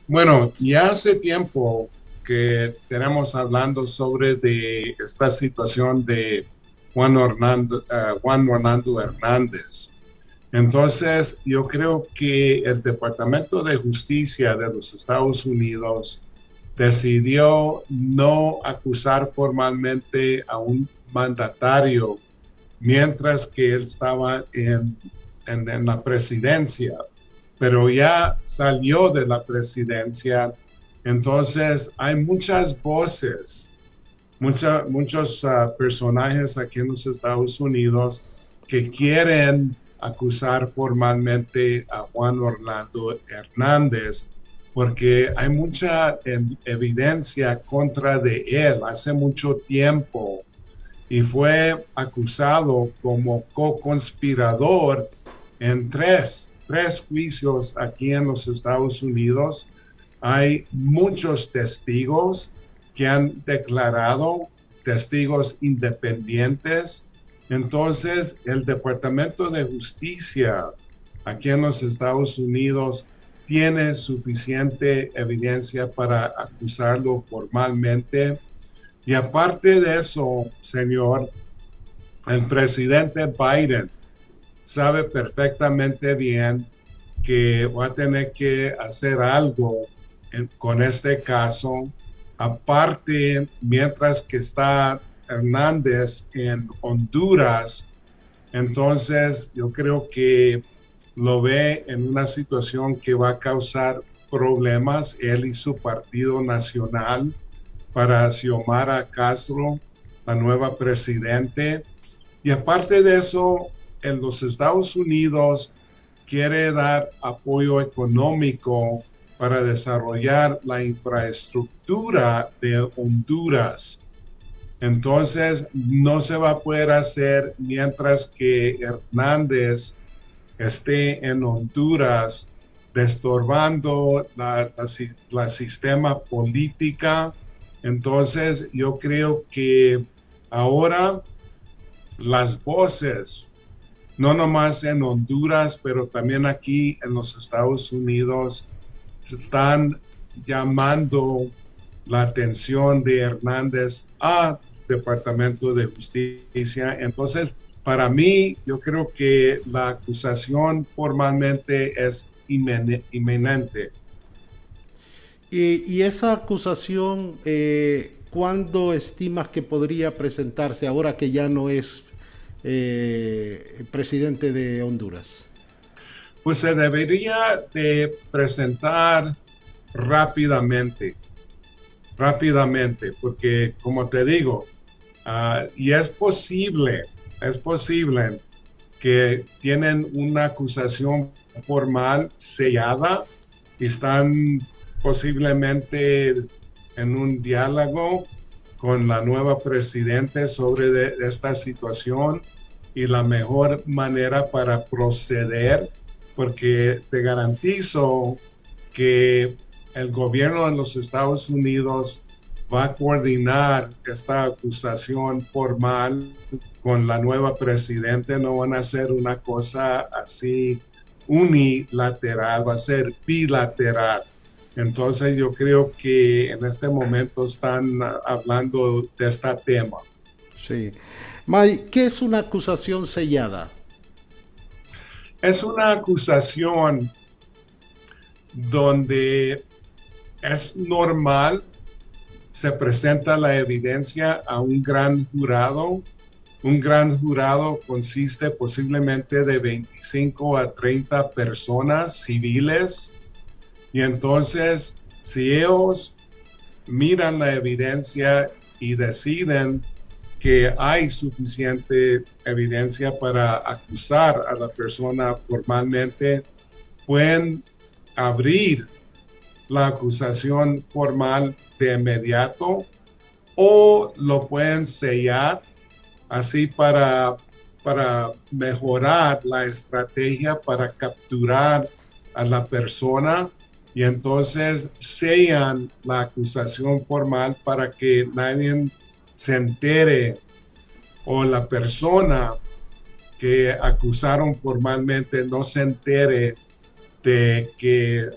Bueno, ya hace tiempo que tenemos hablando sobre de esta situación de Juan Orlando Hernández. Entonces, yo creo que el Departamento de Justicia de los Estados Unidos decidió no acusar formalmente a un mandatario mientras que él estaba en la presidencia, pero ya salió de la presidencia. Entonces hay muchas voces, muchos personajes aquí en los Estados Unidos que quieren acusar formalmente a Juan Orlando Hernández porque hay mucha evidencia contra de él hace mucho tiempo y fue acusado como co-conspirador en tres juicios aquí en los Estados Unidos. Hay muchos testigos que han declarado, testigos independientes. Entonces, el Departamento de Justicia aquí en los Estados Unidos tiene suficiente evidencia para acusarlo formalmente. Y aparte de eso, señor, el presidente Biden sabe perfectamente bien que va a tener que hacer algo con este caso. Aparte, mientras que está Hernández en Honduras, entonces yo creo que lo ve en una situación que va a causar problemas él y su partido nacional para Xiomara Castro, la nueva presidente. Y aparte de eso, en los Estados Unidos quiere dar apoyo económico para desarrollar la infraestructura de Honduras. Entonces, no se va a poder hacer mientras que Hernández esté en Honduras, destorbando la sistema política. Entonces, yo creo que ahora las voces, no nomás en Honduras, pero también aquí en los Estados Unidos, están llamando la atención de Hernández al Departamento de Justicia. Entonces, para mí, yo creo que la acusación formalmente es inminente. Y esa acusación, ¿cuándo estimas que podría presentarse ahora que ya no es presidente de Honduras? Pues se debería de presentar rápidamente, rápidamente, porque como te digo, y es posible que tienen una acusación formal sellada y están posiblemente en un diálogo con la nueva presidenta sobre esta situación y la mejor manera para proceder, porque te garantizo que el gobierno de los Estados Unidos va a coordinar esta acusación formal con la nueva presidenta. No van a hacer una cosa así unilateral, va a ser bilateral. Entonces yo creo que en este momento están hablando de este tema. Sí. May, ¿qué es una acusación sellada? Es una acusación donde es normal, se presenta la evidencia a un gran jurado. Un gran jurado consiste posiblemente de 25 a 30 personas civiles y entonces si ellos miran la evidencia y deciden que hay suficiente evidencia para acusar a la persona formalmente, pueden abrir la acusación formal de inmediato o lo pueden sellar así para mejorar la estrategia para capturar a la persona y entonces sellan la acusación formal para que nadie se entere o la persona que acusaron formalmente no se entere de que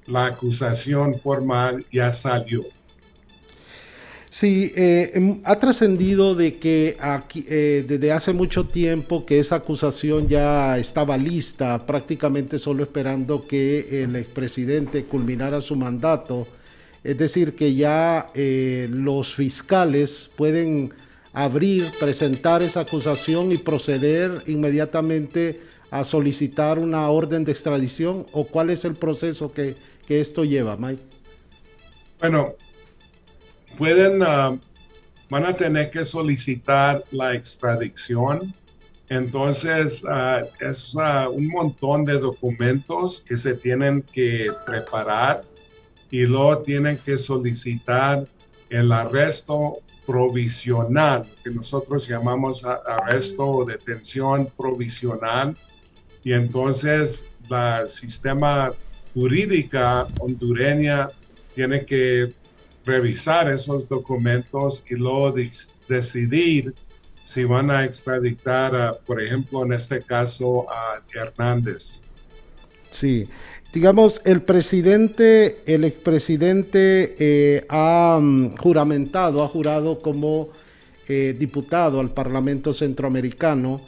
la acusación formal ya salió. Sí, ha trascendido de que aquí, desde hace mucho tiempo que esa acusación ya estaba lista, prácticamente solo esperando que el expresidente culminara su mandato. Es decir, que ya los fiscales pueden abrir, presentar esa acusación y proceder inmediatamente a solicitar una orden de extradición. ¿O cuál es el proceso que esto lleva, Mike? Bueno, van a tener que solicitar la extradición. Entonces, es un montón de documentos que se tienen que preparar y luego tienen que solicitar el arresto provisional, que nosotros llamamos arresto o detención provisional. Y entonces, la sistema jurídica hondureña tiene que revisar esos documentos y luego decidir si van a extraditar, por ejemplo, en este caso, a Hernández. Sí, digamos, el expresidente ha juramentado, ha jurado como diputado al Parlamento Centroamericano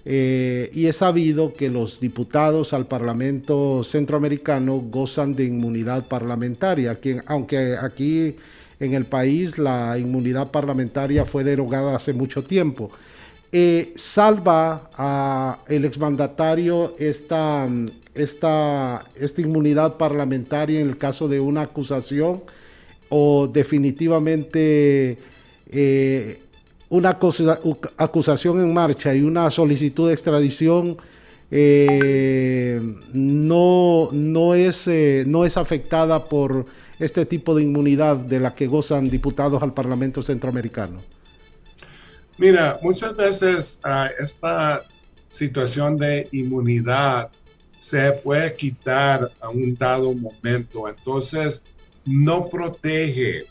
y es sabido que los diputados al Parlamento Centroamericano gozan de inmunidad parlamentaria, aunque aquí en el país la inmunidad parlamentaria fue derogada hace mucho tiempo. Salva a el exmandatario esta inmunidad parlamentaria en el caso de una acusación o definitivamente una acusación en marcha y una solicitud de extradición no es afectada por este tipo de inmunidad de la que gozan diputados al Parlamento Centroamericano. Mira, muchas veces esta situación de inmunidad se puede quitar a un dado momento, entonces no protege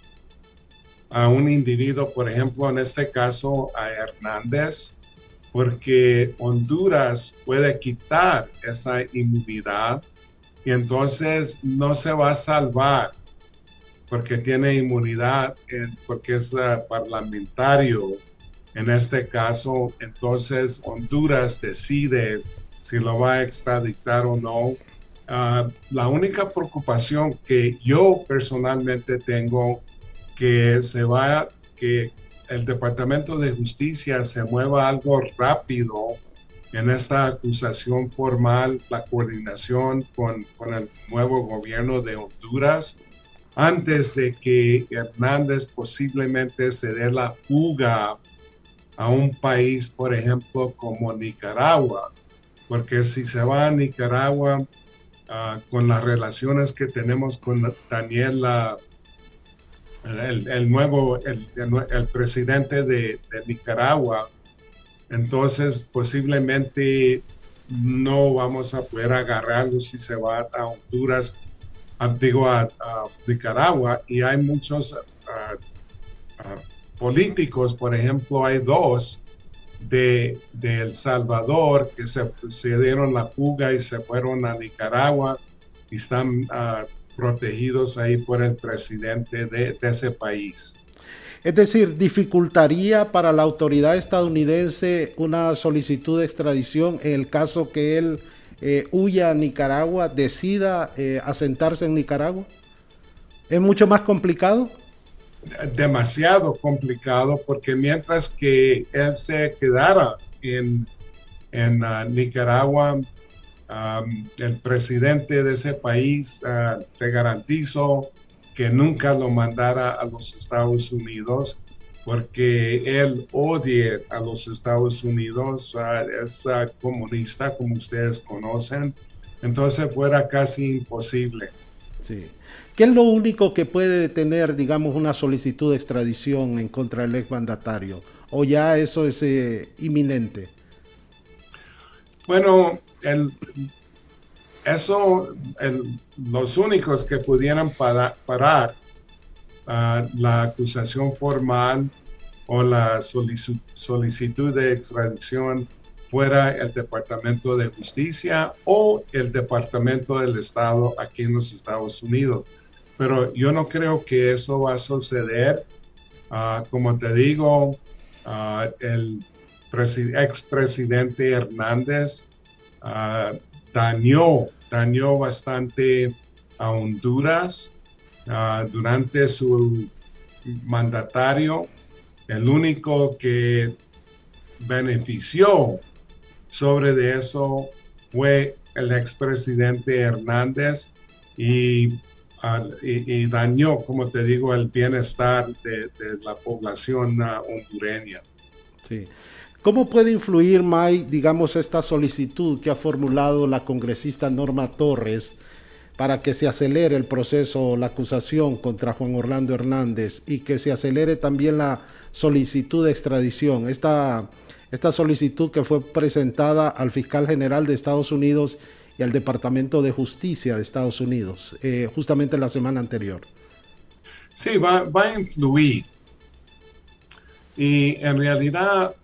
a un individuo, por ejemplo, en este caso a Hernández, porque Honduras puede quitar esa inmunidad y entonces no se va a salvar porque tiene inmunidad, porque es parlamentario. En este caso, entonces Honduras decide si lo va a extraditar o no. La única preocupación que yo personalmente tengo que el Departamento de Justicia se mueva algo rápido en esta acusación formal, la coordinación con el nuevo gobierno de Honduras, antes de que Hernández posiblemente se dé la fuga a un país, por ejemplo, como Nicaragua, porque si se va a Nicaragua, con las relaciones que tenemos con Daniel, el presidente de Nicaragua, entonces posiblemente no vamos a poder agarrarlo si se va a Honduras, a Nicaragua, y hay muchos políticos, por ejemplo, hay dos de El Salvador que se dieron la fuga y se fueron a Nicaragua y están protegidos ahí por el presidente de ese país. Es decir, dificultaría para la autoridad estadounidense una solicitud de extradición en el caso que él huya a Nicaragua, decida asentarse en Nicaragua. ¿Es mucho más complicado? Demasiado complicado, porque mientras que él se quedara en Nicaragua, el presidente de ese país, te garantizo que nunca lo mandara a los Estados Unidos, porque él odia a los Estados Unidos, es comunista, como ustedes conocen, entonces fuera casi imposible. Sí. ¿Qué es lo único que puede detener, digamos, una solicitud de extradición en contra del exmandatario? ¿O ya eso es inminente? Bueno, los únicos que pudieran parar la acusación formal o la solicitud de extradición fuera el Departamento de Justicia o el Departamento del Estado aquí en los Estados Unidos. Pero yo no creo que eso va a suceder. Como te digo, el expresidente Hernández dañó bastante a Honduras durante su mandatario. El único que benefició sobre de eso fue el expresidente Hernández y dañó, como te digo, el bienestar de la población hondureña. Sí. ¿Cómo puede influir, Mike, digamos, esta solicitud que ha formulado la congresista Norma Torres para que se acelere el proceso, la acusación contra Juan Orlando Hernández y que se acelere también la solicitud de extradición? Esta solicitud que fue presentada al fiscal general de Estados Unidos y al Departamento de Justicia de Estados Unidos, justamente la semana anterior. Sí, va a influir. Y en realidad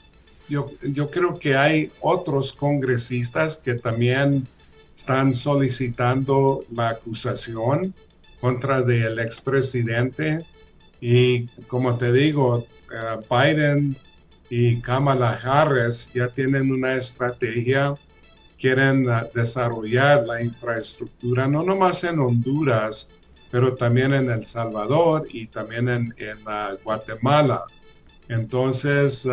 yo creo que hay otros congresistas que también están solicitando la acusación contra del expresidente. Y como te digo, Biden y Kamala Harris ya tienen una estrategia, quieren desarrollar la infraestructura, no nomás en Honduras, pero también en El Salvador y también en Guatemala. Entonces,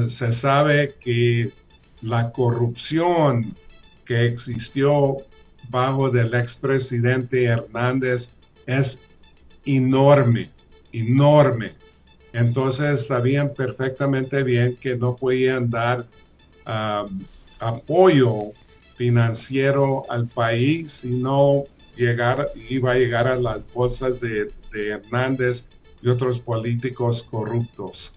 se sabe que la corrupción que existió bajo del expresidente Hernández es enorme, enorme. Entonces sabían perfectamente bien que no podían dar apoyo financiero al país, sino iba a llegar a las bolsas de Hernández y otros políticos corruptos.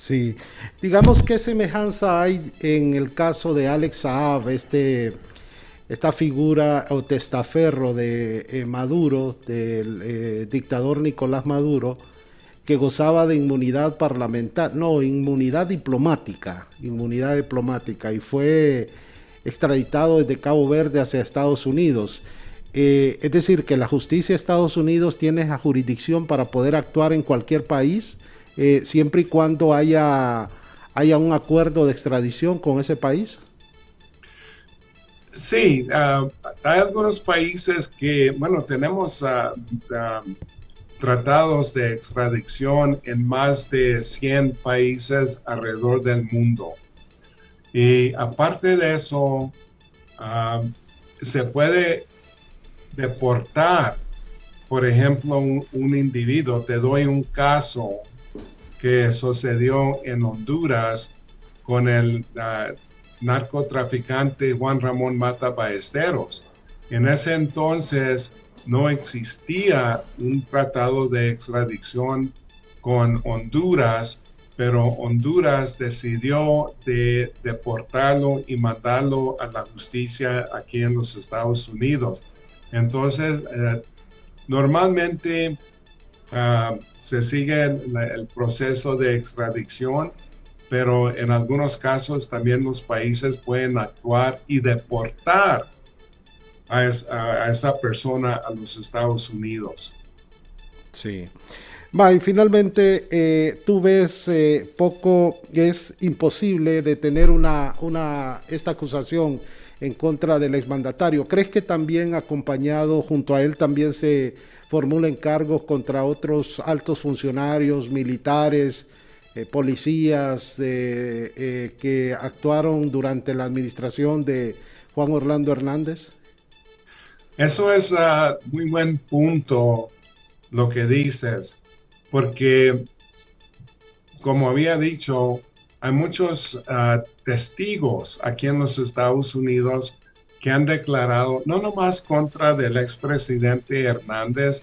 Sí, digamos qué semejanza hay en el caso de Alex Saab, esta figura o testaferro de Maduro, del dictador Nicolás Maduro, que gozaba de inmunidad parlamentaria, no, inmunidad diplomática, y fue extraditado desde Cabo Verde hacia Estados Unidos. Es decir, que la justicia de Estados Unidos tiene la jurisdicción para poder actuar en cualquier país, siempre y cuando haya un acuerdo de extradición con ese país. Sí, hay algunos países que, bueno, tenemos tratados de extradición en más de 100 países alrededor del mundo. Y aparte de eso, se puede deportar, por ejemplo, un individuo. Te doy un caso que sucedió en Honduras con el narcotraficante Juan Ramón Mata Ballesteros. En ese entonces no existía un tratado de extradición con Honduras, pero Honduras decidió de deportarlo y mandarlo a la justicia aquí en los Estados Unidos. Entonces, normalmente se sigue el proceso de extradición, pero en algunos casos también los países pueden actuar y deportar a esa persona a los Estados Unidos. Sí. Y finalmente, tú ves es imposible detener esta acusación en contra del exmandatario. ¿Crees que también acompañado junto a él también se formulen cargos contra otros altos funcionarios, militares, policías que actuaron durante la administración de Juan Orlando Hernández? Eso es muy buen punto lo que dices, porque como había dicho, hay muchos testigos aquí en los Estados Unidos que han declarado, no nomás contra del expresidente Hernández,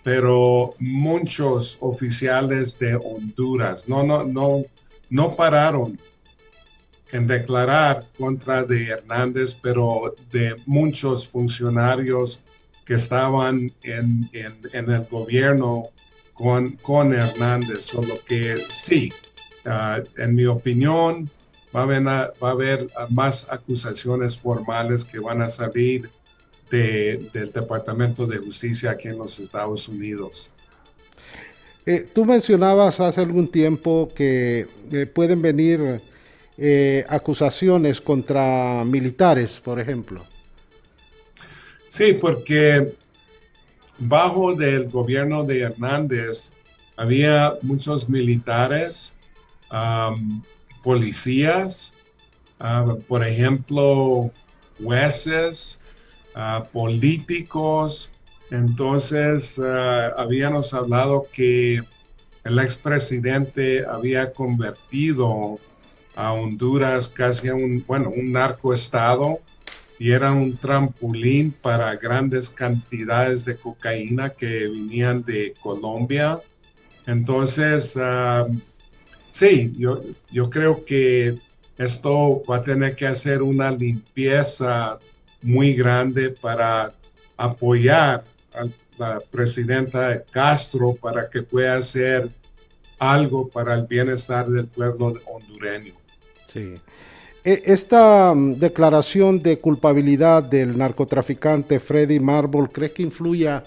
pero muchos oficiales de Honduras no pararon en declarar contra de Hernández, pero de muchos funcionarios que estaban en el gobierno con Hernández. Solo que sí, en mi opinión, va a haber más acusaciones formales que van a salir del Departamento de Justicia aquí en los Estados Unidos. Tú mencionabas hace algún tiempo que pueden venir acusaciones contra militares, por ejemplo. Sí, porque bajo del gobierno de Hernández había muchos militares, um, policías, por ejemplo, jueces, políticos. Entonces, habíamos hablado que el expresidente había convertido a Honduras casi a un narcoestado y era un trampolín para grandes cantidades de cocaína que venían de Colombia. Entonces, sí, yo creo que esto va a tener que hacer una limpieza muy grande para apoyar a la presidenta Castro para que pueda hacer algo para el bienestar del pueblo hondureño. Sí. Esta declaración de culpabilidad del narcotraficante Freddy Marble, ¿crees que influya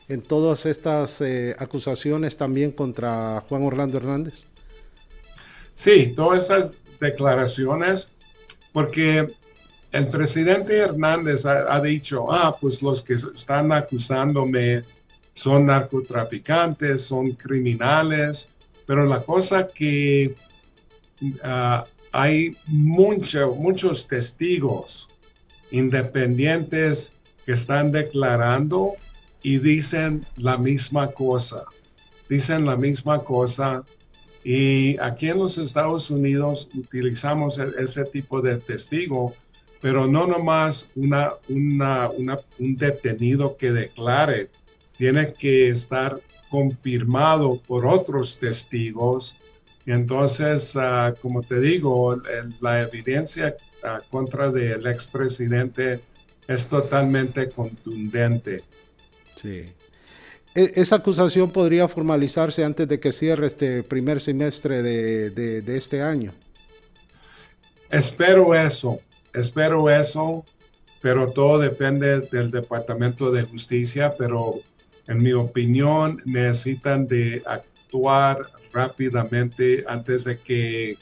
en todas estas acusaciones también contra Juan Orlando Hernández? Sí, todas esas declaraciones, porque el presidente Hernández ha dicho, pues los que están acusándome son narcotraficantes, son criminales, pero la cosa que hay muchos testigos independientes que están declarando y dicen la misma cosa. Dicen la misma cosa. Y aquí en los Estados utilizamos ese tipo de testigo, pero no nomás un detenido que declare. Tiene que estar confirmado por otros testigos. Y entonces, como te digo, la evidencia contra del expresidente es totalmente contundente. Sí. Esa acusación podría formalizarse antes de que cierre este primer semestre de este año. Espero eso, pero todo depende del Departamento de Justicia, pero en mi opinión necesitan de actuar rápidamente antes de que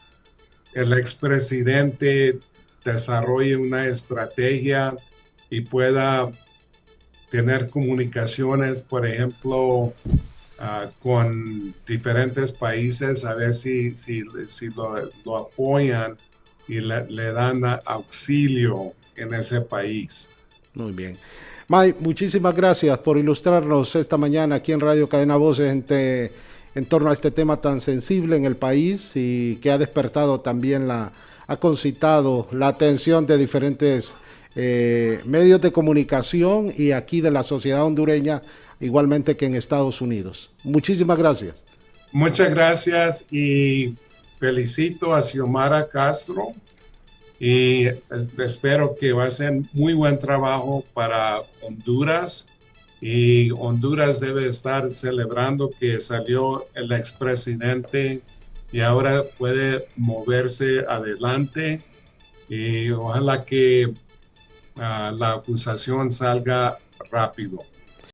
el expresidente desarrolle una estrategia y pueda tener comunicaciones, por ejemplo, con diferentes países, a ver si lo apoyan y le dan auxilio en ese país. Muy bien. Mike, muchísimas gracias por ilustrarnos esta mañana aquí en Radio Cadena Voces en torno a este tema tan sensible en el país y que ha despertado también ha concitado la atención de diferentes medios de comunicación y aquí de la sociedad hondureña, igualmente que en Estados Unidos. Muchísimas gracias. Muchas gracias y felicito a Xiomara Castro y espero que va a ser muy buen trabajo para Honduras y Honduras debe estar celebrando que salió el expresidente y ahora puede moverse adelante y ojalá que la acusación salga rápido.